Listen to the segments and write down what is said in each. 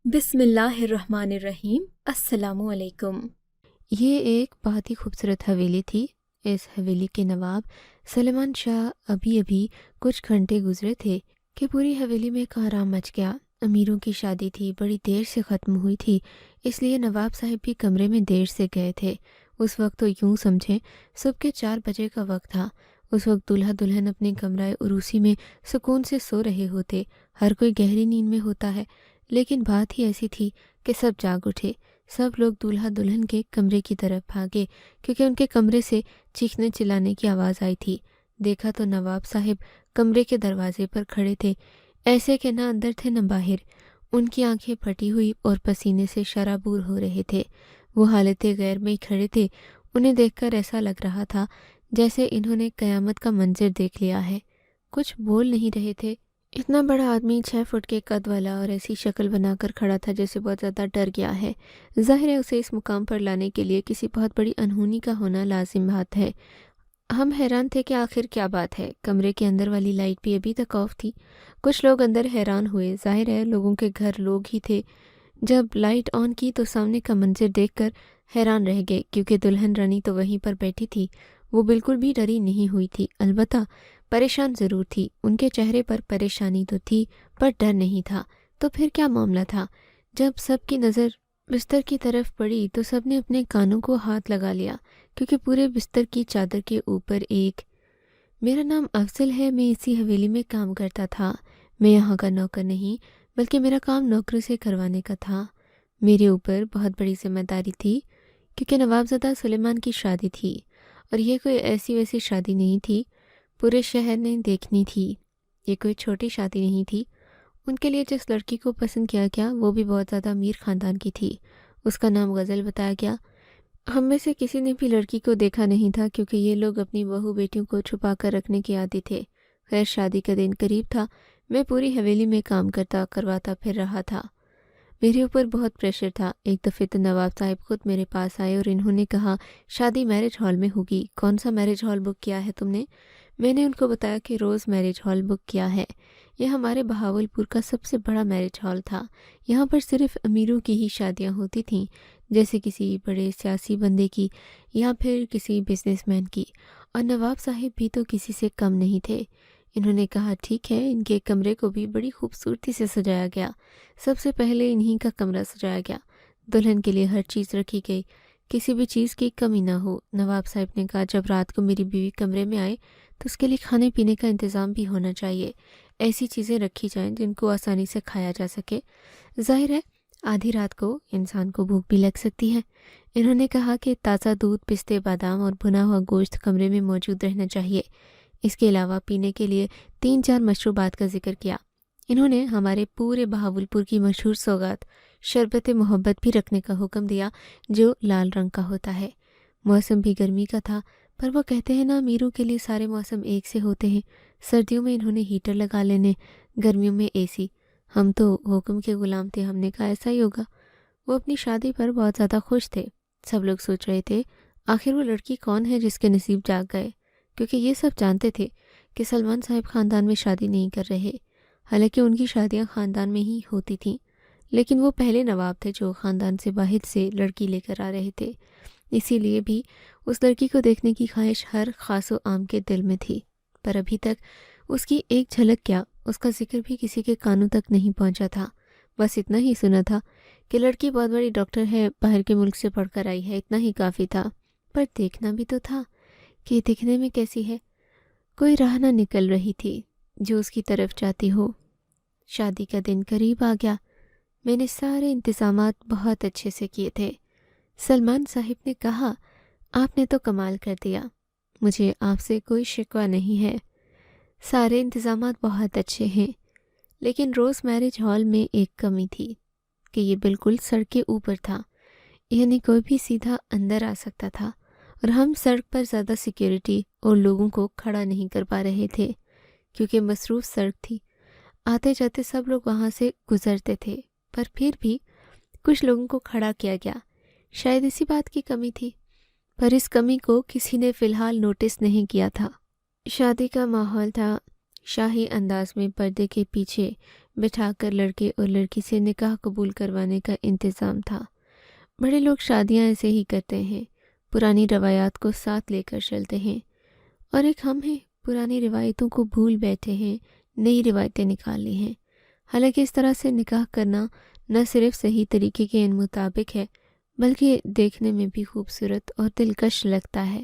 بسم اللہ الرحمن الرحیم۔ السلام علیکم۔ یہ ایک بہت ہی خوبصورت حویلی تھی۔ اس حویلی کے نواب سلیمان شاہ ابھی کچھ گھنٹے گزرے تھے کہ پوری حویلی میں کوہرام مچ گیا۔ امیروں کی شادی تھی، بڑی دیر سے ختم ہوئی تھی، اس لیے نواب صاحب بھی کمرے میں دیر سے گئے تھے۔ اس وقت تو یوں سمجھیں صبح کے 4 بجے کا وقت تھا۔ اس وقت دولہا دلہن اپنے کمرہ عروسی میں سکون سے سو رہے ہوتے۔ ہر کوئی گہری نیند میں ہوتا ہے، لیکن بات ہی ایسی تھی کہ سب جاگ اٹھے۔ سب لوگ دولہا دلہن کے کمرے کی طرف بھاگے کیونکہ ان کے کمرے سے چیخنے چلانے کی آواز آئی تھی۔ دیکھا تو نواب صاحب کمرے کے دروازے پر کھڑے تھے، ایسے کہ نہ اندر تھے نہ باہر۔ ان کی آنکھیں پھٹی ہوئی اور پسینے سے شرابور ہو رہے تھے۔ وہ حالت غیر میں کھڑے تھے۔ انہیں دیکھ کر ایسا لگ رہا تھا جیسے انہوں نے قیامت کا منظر دیکھ لیا ہے۔ کچھ بول نہیں رہے تھے۔ اتنا بڑا آدمی 6 فٹ کے قد والا اور ایسی شکل بنا کر کھڑا تھا جیسے بہت زیادہ ڈر گیا ہے۔ ظاہر ہے اسے اس مقام پر لانے کے لیے کسی بہت بڑی انہونی کا ہونا لازم بات ہے۔ ہم حیران تھے کہ آخر کیا بات ہے۔ کمرے کے اندر والی لائٹ بھی ابھی تک آف تھی۔ کچھ لوگ اندر حیران ہوئے، ظاہر ہے لوگوں کے گھر لوگ ہی تھے۔ جب لائٹ آن کی تو سامنے کا منظر دیکھ کر حیران رہ گئے، کیونکہ دلہن رانی تو وہیں پر بیٹھی تھی۔ وہ بالکل بھی ڈری نہیں ہوئی تھی، البتہ پریشان ضرور تھی۔ ان کے چہرے پر پریشانی تو تھی پر ڈر نہیں تھا۔ تو پھر کیا معاملہ تھا؟ جب سب کی نظر بستر کی طرف پڑی تو سب نے اپنے کانوں کو ہاتھ لگا لیا، کیونکہ پورے بستر کی چادر کے اوپر ایک میرا نام افضل ہے، میں اسی حویلی میں کام کرتا تھا۔ میں یہاں کا نوکر نہیں بلکہ میرا کام نوکروں سے کروانے کا تھا۔ میرے اوپر بہت بڑی ذمہ داری تھی، کیونکہ نوابزادہ سلیمان کی شادی تھی، اور یہ کوئی ایسی ویسی شادی نہیں تھی، پورے شہر نے دیکھنی تھی۔ یہ کوئی چھوٹی شادی نہیں تھی۔ ان کے لیے جس لڑکی کو پسند کیا گیا وہ بھی بہت زیادہ امیر خاندان کی تھی۔ اس کا نام غزل بتایا گیا۔ ہم میں سے کسی نے بھی لڑکی کو دیکھا نہیں تھا، کیونکہ یہ لوگ اپنی بہو بیٹیوں کو چھپا کر رکھنے کے عادی تھے۔ خیر شادی کا دن قریب تھا۔ میں پوری حویلی میں کام کرواتا پھر رہا تھا۔ میرے اوپر بہت پریشر تھا۔ ایک دفعہ تو نواب صاحب خود میرے پاس آئے اور انہوں نے کہا شادی میرج ہال میں ہوگی۔ کون سا میرج ہال بک کیا ہے تم نے؟ میں نے ان کو بتایا کہ روز میرج ہال بک کیا ہے۔ یہ ہمارے بہاولپور کا سب سے بڑا میرج ہال تھا۔ یہاں پر صرف امیروں کی ہی شادیاں ہوتی تھیں، جیسے کسی بڑے سیاسی بندے کی یا پھر کسی بزنس مین کی، اور نواب صاحب بھی تو کسی سے کم نہیں تھے۔ انہوں نے کہا ٹھیک ہے۔ ان کے کمرے کو بھی بڑی خوبصورتی سے سجایا گیا۔ سب سے پہلے انہی کا کمرہ سجایا گیا۔ دلہن کے لیے ہر چیز رکھی گئی، کسی بھی چیز کی کمی نہ ہو۔ نواب صاحب نے کہا جب رات کو میری بیوی کمرے میں آئے تو اس کے لیے کھانے پینے کا انتظام بھی ہونا چاہیے۔ ایسی چیزیں رکھی جائیں جن کو آسانی سے کھایا جا سکے۔ ظاہر ہے آدھی رات کو انسان کو بھوک بھی لگ سکتی ہے۔ انہوں نے کہا کہ تازہ دودھ، پستے، بادام اور بھنا ہوا گوشت کمرے میں موجود رہنا چاہیے۔ اس کے علاوہ پینے کے لیے 3-4 مشروبات کا ذکر کیا۔ انہوں نے ہمارے پورے بہاولپور کی مشہور سوغات شربت محبت بھی رکھنے کا حکم دیا، جو لال رنگ کا ہوتا ہے۔ موسم بھی گرمی کا تھا، پر وہ کہتے ہیں نا امیروں کے لیے سارے موسم ایک سے ہوتے ہیں۔ سردیوں میں انہوں نے ہیٹر لگا لینے، گرمیوں میں اے سی۔ ہم تو حکم کے غلام تھے، ہم نے کہا ایسا ہی ہوگا۔ وہ اپنی شادی پر بہت زیادہ خوش تھے۔ سب لوگ سوچ رہے تھے آخر وہ لڑکی کون ہے جس کے نصیب جاگ گئے، کیونکہ یہ سب جانتے تھے کہ سلمان صاحب خاندان میں شادی نہیں کر رہے۔ حالانکہ ان کی شادیاں خاندان میں ہی ہوتی تھیں، لیکن وہ پہلے نواب تھے جو خاندان سے باہر سے لڑکی لے کر آ رہے تھے۔ اسی لیے بھی اس لڑکی کو دیکھنے کی خواہش ہر خاص و عام کے دل میں تھی، پر ابھی تک اس کی ایک جھلک کیا، اس کا ذکر بھی کسی کے کانوں تک نہیں پہنچا تھا۔ بس اتنا ہی سنا تھا کہ لڑکی بہت بڑی ڈاکٹر ہے، باہر کے ملک سے پڑھ کر آئی ہے، اتنا ہی کافی تھا۔ پر دیکھنا بھی تو تھا کہ دکھنے میں کیسی ہے۔ کوئی راہ نہ نکل رہی تھی جو اس کی طرف جاتی ہو۔ شادی کا دن قریب آ گیا۔ میں نے سارے انتظامات بہت اچھے سے کیے تھے۔ سلمان صاحب نے کہا آپ نے تو کمال کر دیا، مجھے آپ سے کوئی شکوہ نہیں ہے، سارے انتظامات بہت اچھے ہیں، لیکن روز میرج ہال میں ایک کمی تھی کہ یہ بالکل سڑک کے اوپر تھا، یعنی کوئی بھی سیدھا اندر آ سکتا تھا، اور ہم سڑک پر زیادہ سیکیورٹی اور لوگوں کو کھڑا نہیں کر پا رہے تھے، کیونکہ مصروف سڑک تھی۔ آتے جاتے سب لوگ وہاں سے گزرتے تھے، پر پھر بھی کچھ لوگوں کو کھڑا کیا گیا۔ شاید اسی بات کی کمی تھی، پر اس کمی کو کسی نے فی الحال نوٹس نہیں کیا تھا۔ شادی کا ماحول تھا۔ شاہی انداز میں پردے کے پیچھے بٹھا کر لڑکے اور لڑکی سے نکاح قبول کروانے کا انتظام تھا۔ بڑے لوگ شادیاں ایسے ہی کرتے ہیں، پرانی روایات کو ساتھ لے کر چلتے ہیں، اور ایک ہم ہیں پرانی روایتوں کو بھول بیٹھے ہیں، نئی روایتیں نکال لی ہیں۔ حالانکہ اس طرح سے نکاح کرنا نہ صرف صحیح طریقے کے ان مطابق ہے، بلکہ دیکھنے میں بھی خوبصورت اور دلکش لگتا ہے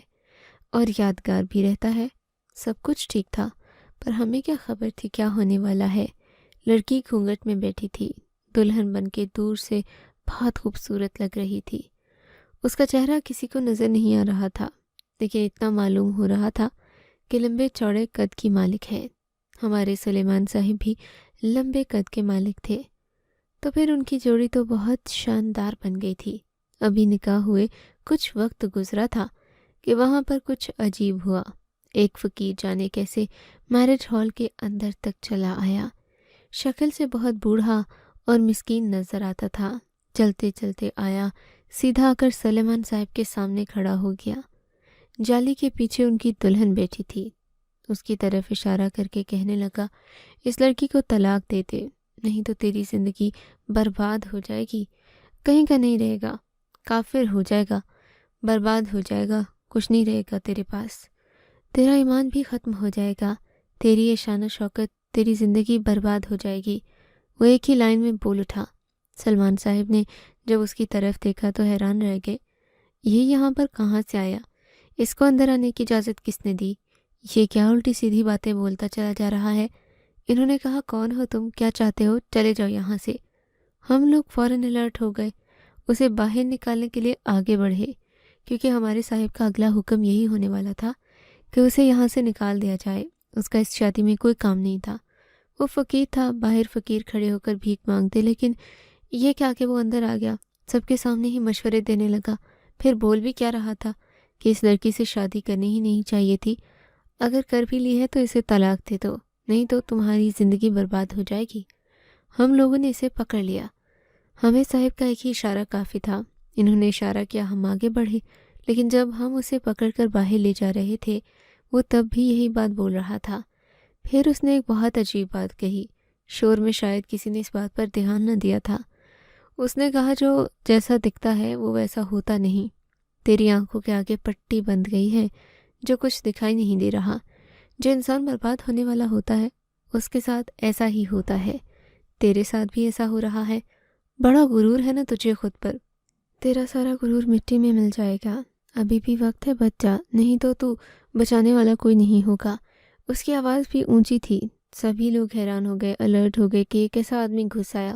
اور یادگار بھی رہتا ہے۔ سب کچھ ٹھیک تھا، پر ہمیں کیا خبر تھی کیا ہونے والا ہے۔ لڑکی گھونگھٹ میں بیٹھی تھی، دلہن بن کے دور سے بہت خوبصورت لگ رہی تھی۔ اس کا چہرہ کسی کو نظر نہیں آ رہا تھا، لیکن اتنا معلوم ہو رہا تھا کہ لمبے چوڑے قد کی مالک ہے۔ ہمارے سلیمان صاحب بھی لمبے قد کے مالک تھے، تو پھر ان کی جوڑی تو بہت شاندار بن گئی تھی۔ ابھی نکاح ہوئے کچھ وقت گزرا تھا کہ وہاں پر کچھ عجیب ہوا۔ ایک فقیر جانے کیسے میرج ہال کے اندر تک چلا آیا۔ شکل سے بہت بوڑھا اور مسکین نظر آتا تھا۔ چلتے چلتے آیا، سیدھا آ کر سلیمان صاحب کے سامنے کھڑا ہو گیا۔ جالی کے پیچھے ان کی دلہن بیٹھی تھی۔ اس کی طرف اشارہ کر کے کہنے لگا، اس لڑکی کو طلاق دے دے، نہیں تو تیری زندگی برباد ہو جائے گی، کہیں کا نہیں رہے گا، کافر ہو جائے گا، برباد ہو جائے گا، کچھ نہیں رہے گا تیرے پاس، تیرا ایمان بھی ختم ہو جائے گا، تیری یہ شان و شوکت، تیری زندگی برباد ہو جائے گی۔ وہ ایک ہی لائن میں بول اٹھا۔ سلمان صاحب نے جب اس کی طرف دیکھا تو حیران رہ گئے، یہ یہاں پر کہاں سے آیا؟ اس کو اندر آنے کی اجازت کس نے دی؟ یہ کیا الٹی سیدھی باتیں بولتا چلا جا رہا ہے؟ انہوں نے کہا، کون ہو تم، کیا چاہتے ہو، چلے جاؤ یہاں سے۔ ہم لوگ فوراً الرٹ ہو گئے، اسے باہر نکالنے کے لیے آگے بڑھے، کیونکہ ہمارے صاحب کا اگلا حکم یہی ہونے والا تھا کہ اسے یہاں سے نکال دیا جائے۔ اس کا اس شادی میں کوئی کام نہیں تھا۔ وہ فقیر تھا، باہر فقیر کھڑے ہو کر بھیک مانگتے، لیکن یہ کیا کہ وہ اندر آ گیا، سب کے سامنے ہی مشورے دینے لگا۔ پھر بول بھی کیا رہا تھا کہ اس لڑکی سے شادی کرنی ہی نہیں چاہیے تھی، اگر کر بھی لی ہے تو اسے طلاق دے دو، نہیں تو تمہاری زندگی برباد ہو جائے گی۔ ہم لوگوں نے اسے پکڑ لیا، ہمیں صاحب کا ایک ہی اشارہ کافی تھا۔ انہوں نے اشارہ کیا، ہم آگے بڑھے، لیکن جب ہم اسے پکڑ کر باہر لے جا رہے تھے وہ تب بھی یہی بات بول رہا تھا۔ پھر اس نے ایک بہت عجیب بات کہی، شور میں شاید کسی نے اس بات پر دھیان نہ دیا تھا۔ اس نے کہا، جو جیسا دکھتا ہے وہ ویسا ہوتا نہیں، تیری آنکھوں کے آگے پٹی بندھ گئی ہے، جو کچھ دکھائی نہیں دے رہا۔ جو انسان برباد ہونے والا ہوتا ہے اس کے ساتھ ایسا ہی ہوتا ہے، تیرے ساتھ بھی ایسا ہو رہا ہے۔ بڑا غرور ہے نا تجھے خود پر، تیرا سارا غرور مٹی میں مل جائے گا، ابھی بھی وقت ہے، بچ جا، نہیں تو بچانے والا کوئی نہیں ہوگا۔ اس کی آواز بھی اونچی تھی۔ سبھی لوگ حیران ہو گئے، الرٹ ہو گئے کہ یہ کیسا آدمی گھس آیا،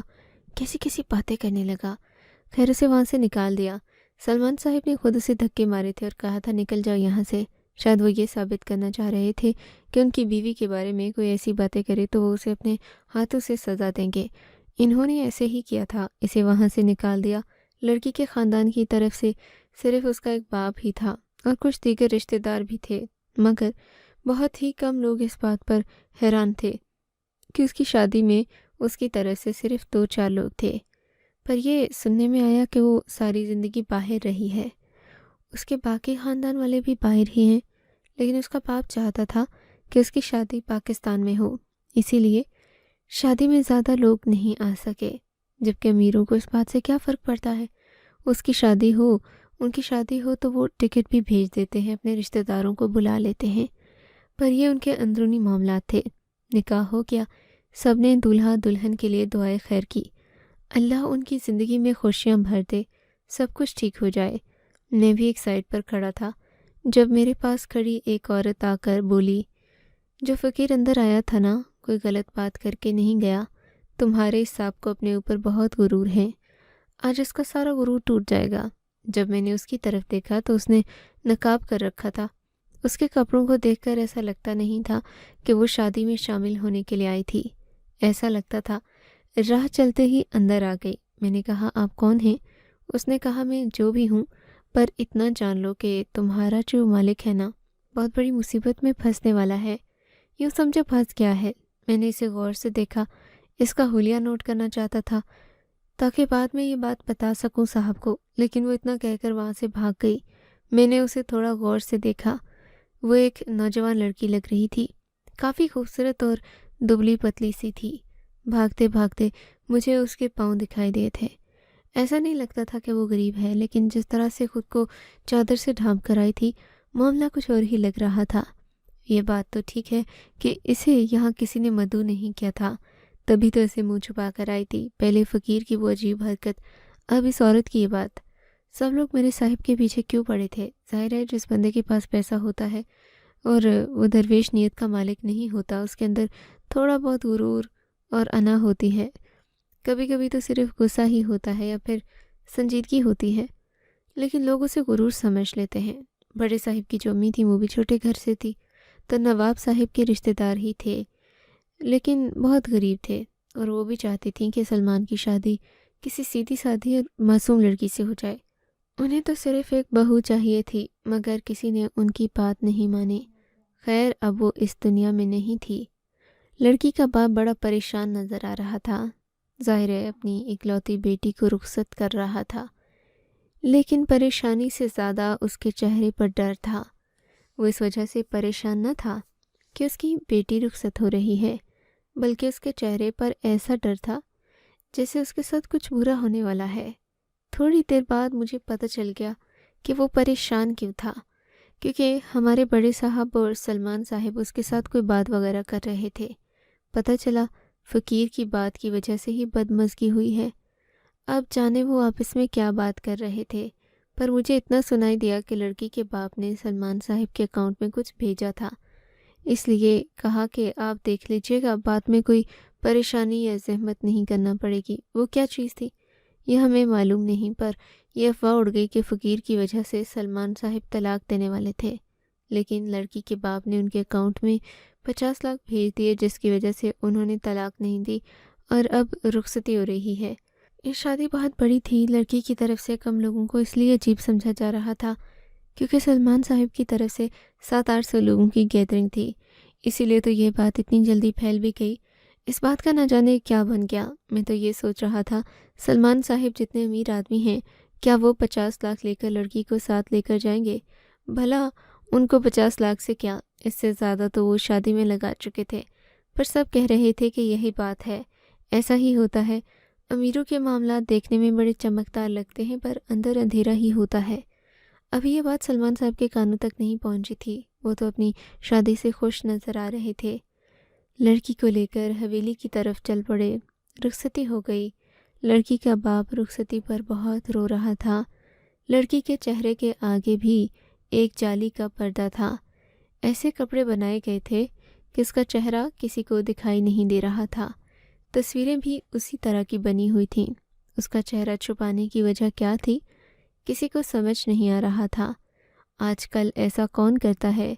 کیسی باتیں کرنے لگا۔ خیر اسے وہاں سے نکال دیا۔ سلمان صاحب نے خود اسے دھکے مارے تھے اور کہا تھا، نکل جاؤ یہاں سے۔ شاید وہ یہ ثابت کرنا چاہ رہے تھے کہ ان کی بیوی کے بارے میں کوئی ایسی باتیں کرے تو وہ اسے اپنے ہاتھوں سے سزا دیں گے۔ انہوں نے ایسے ہی کیا تھا، اسے وہاں سے نکال دیا۔ لڑکی کے خاندان کی طرف سے صرف اس کا ایک باپ ہی تھا اور کچھ دیگر رشتہ دار بھی تھے، مگر بہت ہی کم لوگ اس بات پر حیران تھے کہ اس کی شادی میں اس کی طرف سے صرف 2-4 لوگ تھے۔ پر یہ سننے میں آیا کہ وہ ساری زندگی باہر رہی ہے، اس کے باقی خاندان والے بھی باہر ہی ہیں، لیکن اس کا باپ چاہتا تھا کہ اس کی شادی پاکستان میں ہو، اسی لیے شادی میں زیادہ لوگ نہیں آ سکے، جبکہ امیروں کو اس بات سے کیا فرق پڑتا ہے، اس کی شادی ہو، ان کی شادی ہو تو وہ ٹکٹ بھی بھیج دیتے ہیں، اپنے رشتہ داروں کو بلا لیتے ہیں۔ پر یہ ان کے اندرونی معاملات تھے۔ نکاح ہو گیا، سب نے دولہا دلہن کے لیے دعائے خیر کی، اللہ ان کی زندگی میں خوشیاں بھر دے، سب کچھ ٹھیک ہو جائے۔ میں بھی ایک سائڈ پر کھڑا تھا جب میرے پاس کھڑی ایک عورت آ کر بولی، جو فقیر اندر آیا تھا نا، کوئی غلط بات کر کے نہیں گیا، تمہارے صاحب کو اپنے اوپر بہت غرور ہے، آج اس کا سارا غرور ٹوٹ جائے گا۔ جب میں نے اس کی طرف دیکھا تو اس نے نقاب کر رکھا تھا، اس کے کپڑوں کو دیکھ کر ایسا لگتا نہیں تھا کہ وہ شادی میں شامل ہونے کے لیے آئی تھی، ایسا لگتا تھا راہ چلتے ہی اندر آ گئی۔ میں نے کہا، آپ کون ہیں؟ اس نے کہا، میں جو بھی ہوں، پر اتنا جان لو کہ تمہارا جو مالک ہے نا، بہت بڑی مصیبت میں پھنسنے والا ہے۔ یوں سمجھے پھنس گیا ہے۔ میں نے اسے غور سے دیکھا، اس کا حلیہ نوٹ کرنا چاہتا تھا تاکہ بعد میں یہ بات بتا سکوں صاحب کو، لیکن وہ اتنا کہہ کر وہاں سے بھاگ گئی۔ میں نے اسے تھوڑا غور سے دیکھا، وہ ایک نوجوان لڑکی لگ رہی تھی، کافی خوبصورت اور دبلی پتلی سی تھی، بھاگتے بھاگتے مجھے اس کے پاؤں دکھائی دیے تھے۔ ایسا نہیں لگتا تھا کہ وہ غریب ہے، لیکن جس طرح سے خود کو چادر سے ڈھانپ کر آئی تھی، معاملہ کچھ اور ہی لگ رہا تھا۔ یہ بات تو ٹھیک ہے کہ اسے یہاں کسی نے مدعو نہیں کیا تھا، تبھی تو اسے منہ چھپا کر آئی تھی۔ پہلے فقیر کی وہ عجیب حرکت، اب اس عورت کی یہ بات۔ سب لوگ میرے صاحب کے پیچھے کیوں پڑے تھے؟ ظاہر ہے جس بندے کے پاس پیسہ ہوتا ہے اور وہ درویش نیت کا مالک نہیں ہوتا، اس کے اندر تھوڑا بہت غرور اور انا ہوتی ہے۔ کبھی کبھی تو صرف غصہ ہی ہوتا ہے یا پھر سنجیدگی ہوتی ہے، لیکن لوگ اسے غرور سمجھ لیتے ہیں۔ بڑے صاحب کی جو امی تھی وہ بھی چھوٹے گھر سے تھی، تو نواب صاحب کے رشتہ دار ہی تھے، لیکن بہت غریب تھے، اور وہ بھی چاہتی تھیں کہ سلمان کی شادی کسی سیدھی سادھی اور معصوم لڑکی سے ہو جائے۔ انہیں تو صرف ایک بہو چاہیے تھی، مگر کسی نے ان کی بات نہیں مانی۔ خیر، اب وہ اس دنیا میں نہیں تھی۔ لڑکی کا باپ بڑا پریشان نظر آ رہا تھا، ظاہر ہے اپنی اکلوتی بیٹی کو رخصت کر رہا تھا، لیکن پریشانی سے زیادہ اس کے چہرے پر ڈر تھا۔ وہ اس وجہ سے پریشان نہ تھا کہ اس کی بیٹی رخصت ہو رہی ہے، بلکہ اس کے چہرے پر ایسا ڈر تھا جیسے اس کے ساتھ کچھ برا ہونے والا ہے۔ تھوڑی دیر بعد مجھے پتہ چل گیا کہ وہ پریشان کیوں تھا، کیونکہ ہمارے بڑے صاحب اور سلمان صاحب اس کے ساتھ کوئی بات وغیرہ کر رہے تھے۔ پتہ چلا فقیر کی بات کی وجہ سے ہی بدمزگی ہوئی ہے۔ اب جانے وہ آپس میں کیا بات کر رہے تھے، پر مجھے اتنا سنائی دیا کہ لڑکی کے باپ نے سلمان صاحب کے اکاؤنٹ میں کچھ بھیجا تھا، اس لیے کہا کہ آپ دیکھ لیجئے گا، بعد میں کوئی پریشانی یا زحمت نہیں کرنا پڑے گی۔ وہ کیا چیز تھی یہ ہمیں معلوم نہیں، پر یہ افواہ اڑ گئی کہ فقیر کی وجہ سے سلمان صاحب طلاق دینے والے تھے، لیکن لڑکی کے باپ نے ان کے اکاؤنٹ میں 50 لاکھ بھیج دیے، جس کی وجہ سے انہوں نے طلاق نہیں دی اور اب رخصتی ہو رہی ہے۔ یہ شادی بہت بڑی تھی، لڑکی کی طرف سے کم لوگوں کو اس لیے عجیب سمجھا جا رہا تھا کیونکہ سلمان صاحب کی طرف سے 700-800 لوگوں کی گیدرنگ تھی، اسی لیے تو یہ بات اتنی جلدی پھیل بھی گئی۔ اس بات کا نہ جانے کیا بن گیا۔ میں تو یہ سوچ رہا تھا سلمان صاحب جتنے امیر آدمی ہیں، کیا وہ 50 لاکھ لے کر لڑکی کو ساتھ لے کر جائیں گے؟ بھلا ان کو 50 لاکھ سے کیا، اس سے زیادہ تو وہ شادی میں لگا چکے تھے، پر سب کہہ رہے تھے کہ یہی بات ہے، ایسا ہی ہوتا ہے، امیروں کے معاملات دیکھنے میں بڑے چمکدار لگتے ہیں پر اندر اندھیرا ہی ہوتا ہے۔ ابھی یہ بات سلمان صاحب کے کانوں تک نہیں پہنچی تھی، وہ تو اپنی شادی سے خوش نظر آ رہے تھے۔ لڑکی کو لے کر حویلی کی طرف چل پڑے۔ رخصتی ہو گئی۔ لڑکی کا باپ رخصتی پر بہت رو رہا تھا۔ لڑکی کے چہرے کے آگے بھی ایک جالی کا پردہ تھا، ایسے کپڑے بنائے گئے تھے کہ اس کا چہرہ کسی کو دکھائی نہیں دے رہا تھا۔ تصویریں بھی اسی طرح کی بنی ہوئی تھیں۔ اس کا چہرہ چھپانے کی وجہ کیا تھی، کسی کو سمجھ نہیں آ رہا تھا۔ آج کل ایسا کون کرتا ہے؟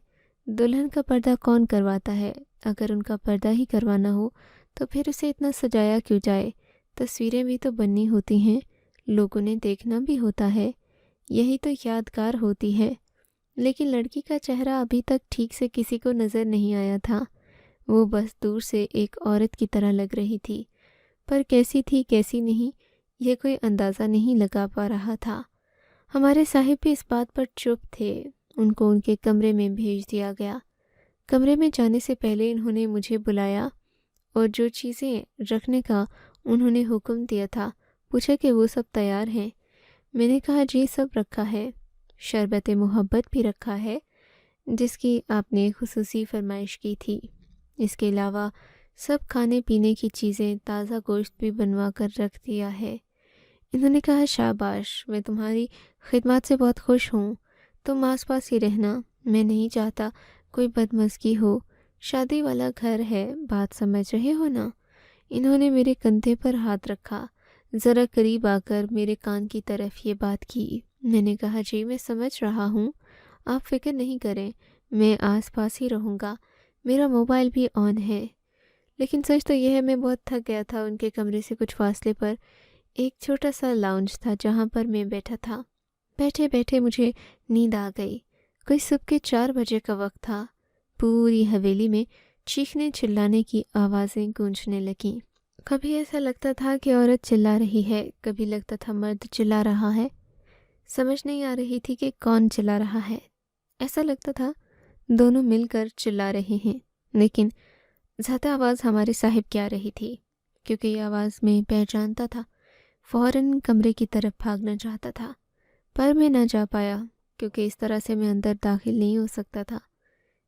دلہن کا پردہ کون کرواتا ہے؟ اگر ان کا پردہ ہی کروانا ہو تو پھر اسے اتنا سجایا کیوں جائے؟ تصویریں بھی تو بننی ہوتی ہیں، لوگوں نے دیکھنا بھی ہوتا ہے، یہی تو یادگار ہوتی ہے۔ لیکن لڑکی کا چہرہ ابھی تک ٹھیک سے کسی کو نظر نہیں آیا تھا، وہ بس دور سے ایک عورت کی طرح لگ رہی تھی، پر کیسی تھی کیسی نہیں یہ کوئی اندازہ نہیں لگا پا رہا تھا۔ ہمارے صاحب بھی اس بات پر چپ تھے۔ ان کو ان کے کمرے میں بھیج دیا گیا۔ کمرے میں جانے سے پہلے انہوں نے مجھے بلایا اور جو چیزیں رکھنے کا انہوں نے حکم دیا تھا پوچھا کہ وہ سب تیار ہیں۔ میں نے کہا جی سب رکھا ہے، شربت محبت بھی رکھا ہے جس کی آپ نے خصوصی فرمائش کی تھی، اس کے علاوہ سب کھانے پینے کی چیزیں، تازہ گوشت بھی بنوا کر رکھ دیا ہے۔ انہوں نے کہا شاباش، میں تمہاری خدمات سے بہت خوش ہوں، تم آس پاس ہی رہنا، میں نہیں چاہتا کوئی بدمزگی ہو، شادی والا گھر ہے، بات سمجھ رہے ہو نا؟ انہوں نے میرے کندھے پر ہاتھ رکھا، ذرا قریب آ کر میرے کان کی طرف یہ بات کی۔ میں نے کہا جی میں سمجھ رہا ہوں، آپ فکر نہیں کریں، میں آس پاس ہی رہوں گا، میرا موبائل بھی آن ہے۔ لیکن سچ تو یہ ہے میں بہت تھک گیا تھا۔ ان کے کمرے سے کچھ فاصلے پر ایک چھوٹا سا لاؤنج تھا جہاں پر میں بیٹھا تھا۔ بیٹھے بیٹھے مجھے نیند آ گئی۔ کوئی صبح کے 4 بجے کا وقت تھا۔ پوری حویلی میں چیخنے چلانے کی آوازیں گونجنے لگیں۔ کبھی ایسا لگتا تھا کہ عورت چلا رہی ہے، کبھی لگتا تھا مرد چلا رہا ہے، سمجھ نہیں آ رہی تھی کہ کون چلا رہا ہے۔ ایسا لگتا تھا دونوں مل کر چلا رہے ہیں، لیکن ذات آواز ہمارے صاحب کی آ رہی تھی۔ کیونکہ یہ آواز میں پہچانتا تھا۔ فوراً کمرے کی طرف بھاگنا چاہتا تھا، پر میں نہ جا پایا کیونکہ اس طرح سے میں اندر داخل نہیں ہو سکتا تھا۔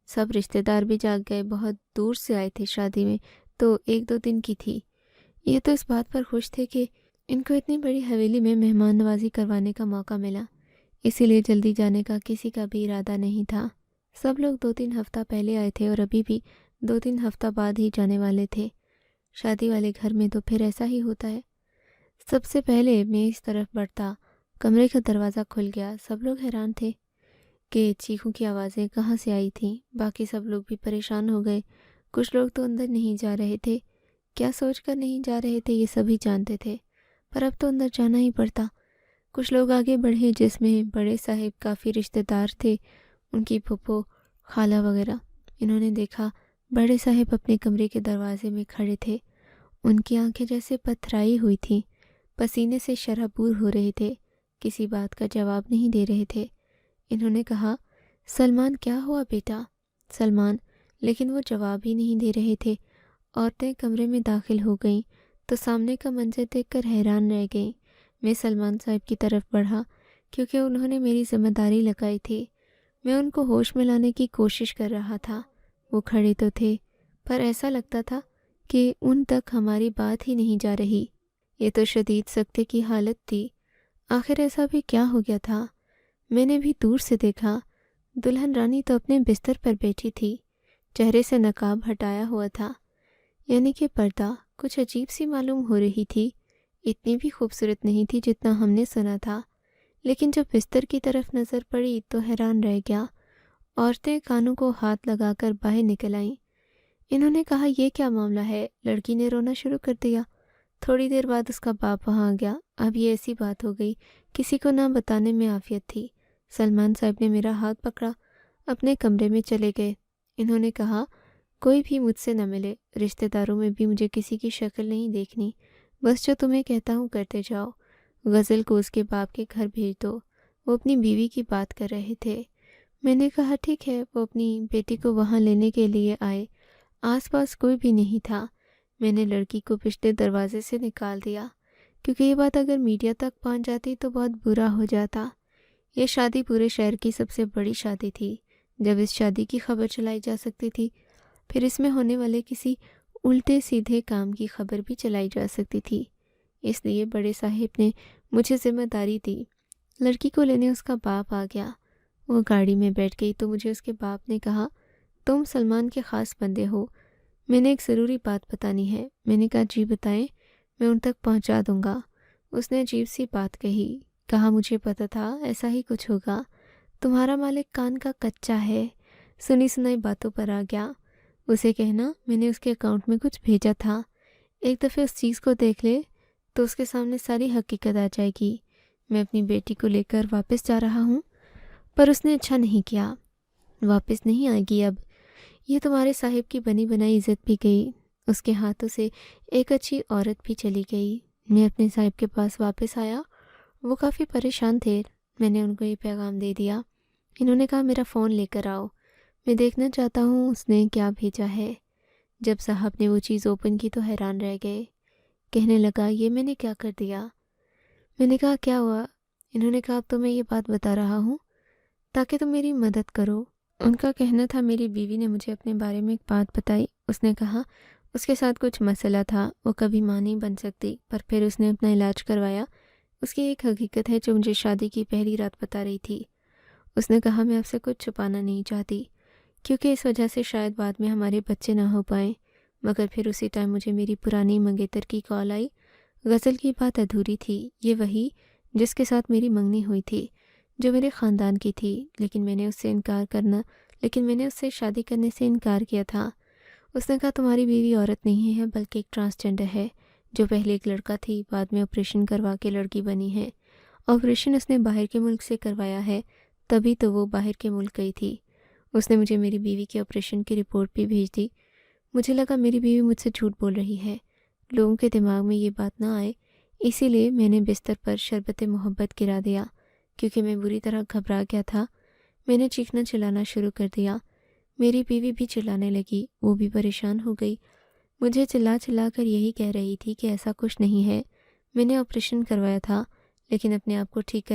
سب رشتہ دار بھی جاگ گئے، بہت دور سے آئے تھے شادی میں، تو 1-2 دن کی تھی۔ یہ تو اس بات پر خوش تھے کہ ان کو اتنی بڑی حویلی میں مہمان نوازی کروانے کا موقع ملا، اسی لیے جلدی جانے کا کسی کا بھی ارادہ نہیں تھا۔ سب لوگ 2-3 ہفتہ پہلے آئے تھے اور ابھی بھی 2-3 ہفتہ بعد ہی جانے والے تھے۔ شادی والے گھر میں تو پھر ایسا ہی ہوتا ہے۔ سب سے پہلے میں اس طرف بڑھتا، کمرے کا دروازہ کھل گیا۔ سب لوگ حیران تھے کہ چیخوں کی آوازیں کہاں سے آئی تھیں۔ باقی سب لوگ بھی پریشان ہو گئے۔ کچھ لوگ تو اندر نہیں جا رہے تھے، کیا سوچ کر نہیں جا رہے تھے یہ سبھی جانتے تھے، پر اب تو اندر جانا ہی پڑتا۔ کچھ لوگ آگے بڑھے جس میں بڑے صاحب کافی رشتہ دار تھے، ان کی پھپھو، خالہ وغیرہ۔ انہوں نے دیکھا بڑے صاحب اپنے کمرے کے دروازے میں کھڑے تھے۔ ان کی آنکھیں جیسے پتھرائی ہوئی تھیں، پسینے سے شرابور ہو رہے تھے، کسی بات کا جواب نہیں دے رہے تھے۔ انہوں نے کہا، سلمان کیا ہوا بیٹا؟ سلمان، لیکن وہ جواب ہی نہیں دے رہے تھے۔ عورتیں کمرے میں داخل ہو گئیں تو سامنے کا منظر دیکھ کر حیران رہ گئیں۔ میں سلمان صاحب کی طرف بڑھا کیونکہ انہوں نے میری ذمہ داری لگائی تھی۔ میں ان کو ہوش میں لانے کی کوشش کر رہا تھا۔ وہ کھڑے تو تھے، پر ایسا لگتا تھا کہ ان تک ہماری بات ہی نہیں جا رہی۔ یہ تو شدید سکتے کی حالت تھی۔ آخر ایسا بھی کیا ہو گیا تھا؟ میں نے بھی دور سے دیکھا، دلہن رانی تو اپنے بستر پر بیٹھی تھی، چہرے سے نقاب ہٹایا ہوا تھا، یعنی کہ پردہ۔ کچھ عجیب سی معلوم ہو رہی تھی، اتنی بھی خوبصورت نہیں تھی جتنا ہم نے سنا تھا، لیکن جب بستر کی طرف نظر پڑی تو حیران رہ گیا۔ عورتیں کانوں کو ہاتھ لگا کر باہر نکل آئیں۔ انہوں نے کہا، یہ کیا معاملہ ہے؟ لڑکی نے رونا شروع کر دیا۔ تھوڑی دیر بعد اس کا باپ وہاں آ گیا۔ اب یہ ایسی بات ہو گئی، کسی کو نہ بتانے میں عافیت تھی۔ سلمان صاحب نے میرا ہاتھ پکڑا، اپنے کمرے میں چلے گئے۔ انہوں نے کہا، کوئی بھی مجھ سے نہ ملے، رشتہ داروں میں بھی مجھے کسی کی شکل نہیں دیکھنی، بس جو تمہیں کہتا ہوں کرتے جاؤ۔ غزل کو اس کے باپ کے گھر بھیج دو، وہ اپنی بیوی کی بات کر رہے تھے۔ میں نے کہا، ٹھیک ہے۔ وہ اپنی بیٹی کو وہاں لینے کے لیے آئے۔ آس پاس کوئی بھی نہیں تھا۔ میں نے لڑکی کو پچھلے دروازے سے نکال دیا کیونکہ یہ بات اگر میڈیا تک پہنچ جاتی تو بہت برا ہو جاتا۔ یہ شادی پورے شہر کی سب سے بڑی شادی تھی۔ جب اس شادی کی خبر چلائی جا سکتی تھی، پھر اس میں ہونے والے کسی الٹے سیدھے کام کی خبر بھی چلائی جا سکتی تھی۔ اس لیے بڑے صاحب نے مجھے ذمہ داری دی۔ لڑکی کو لینے اس کا باپ آ گیا۔ وہ گاڑی میں بیٹھ گئی تو مجھے اس کے باپ نے کہا، تم سلمان کے خاص بندے ہو، میں نے ایک ضروری بات بتانی ہے۔ میں نے کہا، جی بتائیں، میں ان تک پہنچا دوں گا۔ اس نے عجیب سی بات کہی، کہا، مجھے پتہ تھا ایسا ہی کچھ ہوگا، تمہارا مالک کان کا کچا ہے۔ سنی سنائی باتوں پر آ گیا۔ اسے کہنا میں نے اس کے اکاؤنٹ میں کچھ بھیجا تھا، ایک دفعہ اس چیز کو دیکھ لے تو اس کے سامنے ساری حقیقت آ جائے گی۔ میں اپنی بیٹی کو لے کر واپس جا رہا ہوں، پر اس نے اچھا نہیں کیا، واپس نہیں آئے گی اب۔ یہ تمہارے صاحب کی بنی بنائی عزت بھی گئی، اس کے ہاتھوں سے ایک اچھی عورت بھی چلی گئی۔ میں اپنے صاحب کے پاس واپس آیا، وہ کافی پریشان تھے۔ میں نے ان کو یہ پیغام دے دیا۔ انہوں نے کہا، میرا فون لے کر آؤ، میں دیکھنا چاہتا ہوں اس نے کیا بھیجا ہے۔ جب صاحب نے وہ چیز اوپن کی تو حیران رہ گئے۔ کہنے لگا، یہ میں نے کیا کر دیا؟ میں نے کہا، کیا ہوا؟ انہوں نے کہا، اب تو میں یہ بات بتا رہا ہوں تاکہ تم میری مدد کرو۔ ان کا کہنا تھا، میری بیوی نے مجھے اپنے بارے میں ایک بات بتائی۔ اس نے کہا اس کے ساتھ کچھ مسئلہ تھا، وہ کبھی ماں نہیں بن سکتی، پر پھر اس نے اپنا علاج کروایا۔ اس کی ایک حقیقت ہے جو مجھے شادی کی پہلی رات بتا رہی تھی۔ اس نے کہا، میں آپ سے کچھ چھپانا نہیں چاہتی کیونکہ اس وجہ سے شاید بعد میں ہمارے بچے نہ ہو پائیں، مگر پھر اسی ٹائم مجھے میری پرانی منگیتر کی کال آئی۔ غزل کی بات ادھوری تھی، یہ وہی جس کے ساتھ میری منگنی ہوئی تھی، جو میرے خاندان کی تھی، لیکن میں نے اس سے شادی کرنے سے انکار کیا تھا۔ اس نے کہا، تمہاری بیوی عورت نہیں ہے بلکہ ایک ٹرانسجینڈر ہے، جو پہلے ایک لڑکا تھی، بعد میں آپریشن کروا کے لڑکی بنی ہے۔ آپریشن اس نے باہر کے ملک سے کروایا ہے، تبھی تو وہ باہر کے ملک گئی تھی۔ اس نے مجھے میری بیوی کے آپریشن کی رپورٹ بھی بھیج دی۔ مجھے لگا میری بیوی مجھ سے جھوٹ بول رہی ہے، لوگوں کے دماغ میں یہ بات نہ آئے، اسی لیے میں نے بستر پر شربت محبت گرا دیا۔ کیونکہ میں بری طرح گھبرا گیا تھا، میں نے چیخنا چلانا شروع کر دیا۔ میری بیوی بھی چلانے لگی، وہ بھی پریشان ہو گئی۔ مجھے چلا چلا کر یہی کہہ رہی تھی کہ ایسا کچھ نہیں ہے، میں نے آپریشن کروایا تھا، لیکن اپنے آپ کو ٹھیک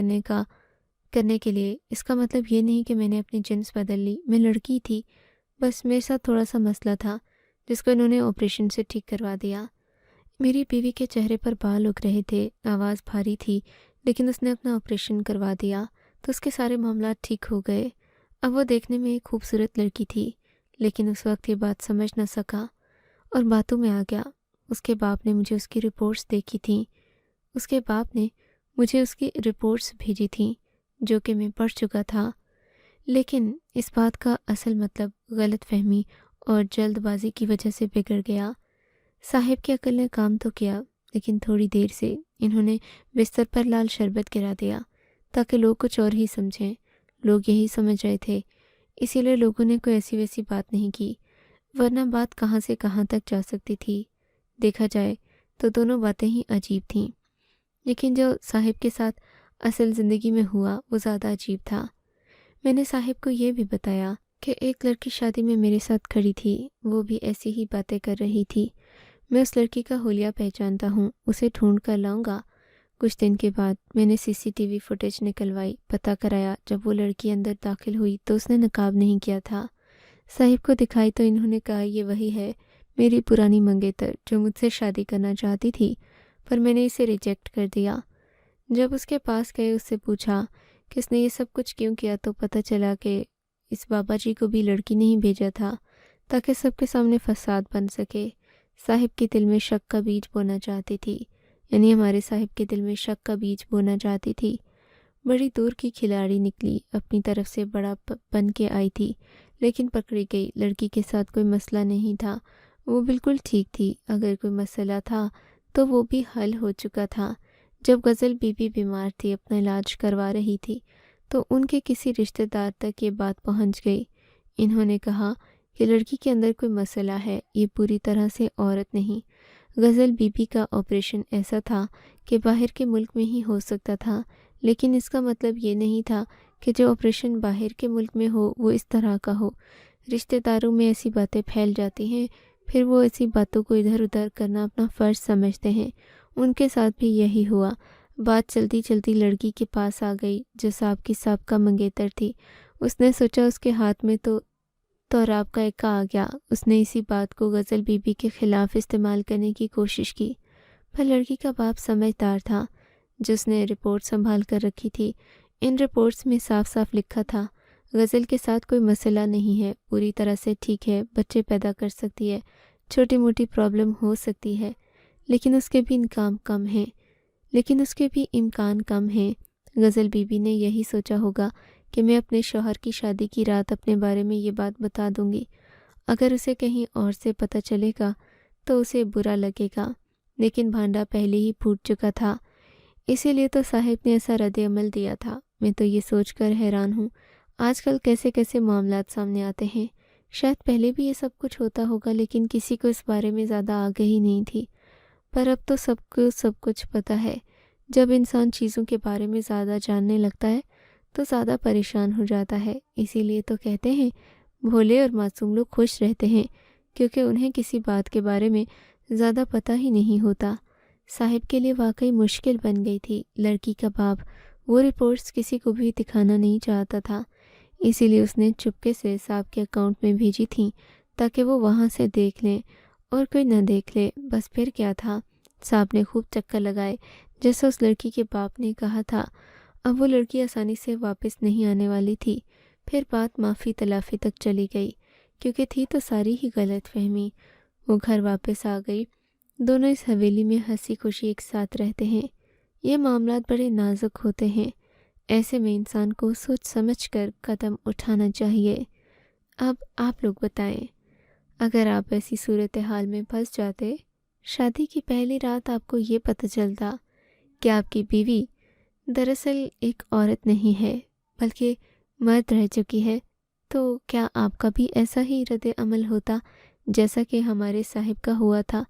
کرنے کے لیے۔ اس کا مطلب یہ نہیں کہ میں نے اپنی جنس بدل لی، میں لڑکی تھی، بس میرے ساتھ تھوڑا سا مسئلہ تھا جس کو انہوں نے آپریشن سے ٹھیک کروا دیا۔ میری بیوی کے چہرے پر بال اگ رہے تھے، آواز بھاری تھی، لیکن اس نے اپنا آپریشن کروا دیا تو اس کے سارے معاملات ٹھیک ہو گئے۔ اب وہ دیکھنے میں ایک خوبصورت لڑکی تھی، لیکن اس وقت یہ بات سمجھ نہ سکا اور باتوں میں آ گیا۔ اس کے باپ نے مجھے اس کی رپورٹس دیکھی تھیں، اس کے باپ نے مجھے اس کی رپورٹس بھیجی تھیں جو کہ میں پڑھ چکا تھا، لیکن اس بات کا اصل مطلب غلط فہمی اور جلد بازی کی وجہ سے بگڑ گیا۔ صاحب کی عقل نے کام تو کیا، لیکن تھوڑی دیر سے انہوں نے بستر پر لال شربت گرا دیا تاکہ لوگ کچھ اور ہی سمجھیں۔ لوگ یہی سمجھ رہے تھے، اسی لیے لوگوں نے کوئی ایسی ویسی بات نہیں کی، ورنہ بات کہاں سے کہاں تک جا سکتی تھی۔ دیکھا جائے تو دونوں باتیں ہی عجیب تھیں، لیکن جو صاحب کے ساتھ اصل زندگی میں ہوا وہ زیادہ عجیب تھا۔ میں نے صاحب کو یہ بھی بتایا کہ ایک لڑکی شادی میں میرے ساتھ کھڑی تھی، وہ بھی ایسی ہی باتیں کر رہی تھی۔ میں اس لڑکی کا حلیہ پہچانتا ہوں، اسے ڈھونڈ کر لاؤں گا۔ کچھ دن کے بعد میں نے CCTV فوٹیج نکلوائی، پتہ کرایا جب وہ لڑکی اندر داخل ہوئی تو اس نے نقاب نہیں کیا تھا۔ صاحب کو دکھائی تو انہوں نے کہا یہ وہی ہے، میری پرانی منگیتر جو مجھ سے شادی کرنا چاہتی تھی، پر میں نے اسے ریجیکٹ کر دیا۔ جب اس کے پاس گئے، اس سے پوچھا کہ اس نے یہ سب کچھ کیوں کیا تو پتہ چلا کہ اس بابا جی کو بھی لڑکی نہیں بھیجا تھا تاکہ سب کے سامنے فساد بن سکے۔ صاحب کے دل میں شک کا بیج بونا چاہتی تھی، یعنی ہمارے صاحب کے دل میں شک کا بیج بونا چاہتی تھی۔ بڑی دور کی کھلاڑی نکلی، اپنی طرف سے بڑا بن کے آئی تھی، لیکن پکڑی گئی۔ لڑکی کے ساتھ کوئی مسئلہ نہیں تھا، وہ بالکل ٹھیک تھی۔ اگر کوئی مسئلہ تھا تو وہ بھی حل ہو چکا تھا۔ جب غزل بی بی بیمار تھی، اپنا علاج کروا رہی تھی، تو ان کے کسی رشتہ دار تک یہ بات پہنچ گئی۔ انہوں نے کہا کہ لڑکی کے اندر کوئی مسئلہ ہے، یہ پوری طرح سے عورت نہیں۔ غزل بی بی کا آپریشن ایسا تھا کہ باہر کے ملک میں ہی ہو سکتا تھا، لیکن اس کا مطلب یہ نہیں تھا کہ جو آپریشن باہر کے ملک میں ہو وہ اس طرح کا ہو۔ رشتہ داروں میں ایسی باتیں پھیل جاتی ہیں، پھر وہ ایسی باتوں کو ادھر ادھر کرنا اپنا فرض سمجھتے ہیں۔ ان کے ساتھ بھی یہی ہوا۔ بات چلتی چلتی لڑکی کے پاس آ گئی جو صاحب کی سابقہ منگیتر تھی۔ اس نے سوچا اس کے ہاتھ میں تو راب کا ایکا آ گیا۔ اس نے اسی بات کو غزل بی بی کے خلاف استعمال کرنے کی کوشش کی، پر لڑکی کا باپ سمجھدار تھا، جس نے رپورٹ سنبھال کر رکھی تھی۔ ان رپورٹس میں صاف صاف لکھا تھا غزل کے ساتھ کوئی مسئلہ نہیں ہے، پوری طرح سے ٹھیک ہے، بچے پیدا کر سکتی ہے، چھوٹی موٹی پرابلم ہو سکتی ہے، لیکن اس کے بھی امکان کم ہیں۔ غزل بی بی نے یہی سوچا ہوگا کہ میں اپنے شوہر کی شادی کی رات اپنے بارے میں یہ بات بتا دوں گی، اگر اسے کہیں اور سے پتہ چلے گا تو اسے برا لگے گا، لیکن بھانڈا پہلے ہی پھوٹ چکا تھا، اسی لیے تو صاحب نے ایسا رد عمل دیا تھا۔ میں تو یہ سوچ کر حیران ہوں آج کل کیسے کیسے معاملات سامنے آتے ہیں۔ شاید پہلے بھی یہ سب کچھ ہوتا ہوگا، لیکن کسی کو اس بارے میں زیادہ آگاہی نہیں تھی، پر اب تو سب کو سب کچھ پتہ ہے۔ جب انسان چیزوں کے بارے میں زیادہ جاننے لگتا ہے تو زیادہ پریشان ہو جاتا ہے۔ اسی لیے تو کہتے ہیں بھولے اور معصوم لوگ خوش رہتے ہیں، کیونکہ انہیں کسی بات کے بارے میں زیادہ پتہ ہی نہیں ہوتا۔ صاحب کے لیے واقعی مشکل بن گئی تھی۔ لڑکی کا باپ وہ رپورٹس کسی کو بھی دکھانا نہیں چاہتا تھا، اسی لیے اس نے چپکے سے صاحب کے اکاؤنٹ میں بھیجی تھیں تاکہ وہ وہاں سے دیکھ لیں اور کوئی نہ دیکھ لے۔ بس پھر کیا تھا، صاحب نے خوب چکر لگائے جیسا اس لڑکی کے باپ نے کہا تھا۔ اب وہ لڑکی آسانی سے واپس نہیں آنے والی تھی۔ پھر بات معافی تلافی تک چلی گئی، کیونکہ تھی تو ساری ہی غلط فہمی۔ وہ گھر واپس آ گئی۔ دونوں اس حویلی میں ہنسی خوشی ایک ساتھ رہتے ہیں۔ یہ معاملات بڑے نازک ہوتے ہیں، ایسے میں انسان کو سوچ سمجھ کر قدم اٹھانا چاہیے۔ اب آپ لوگ بتائیں، اگر آپ ایسی صورتحال میں پھنس جاتے، شادی کی پہلی رات آپ کو یہ پتہ چلتا کہ آپ کی بیوی دراصل ایک عورت نہیں ہے بلکہ مرد رہ چکی ہے، تو کیا آپ کا بھی ایسا ہی رد عمل ہوتا جیسا کہ ہمارے صاحب کا ہوا تھا؟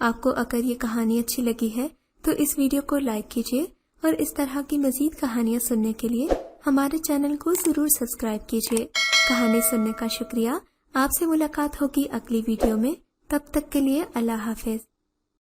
آپ کو اگر یہ کہانی اچھی لگی ہے تو اس ویڈیو کو لائک کیجیے، اور اس طرح کی مزید کہانیاں سننے کے لیے ہمارے چینل کو ضرور سبسکرائب کیجیے۔ کہانی سننے کا شکریہ۔ آپ سے ملاقات ہوگی اگلی ویڈیو میں۔ تب تک کے لیے اللہ حافظ۔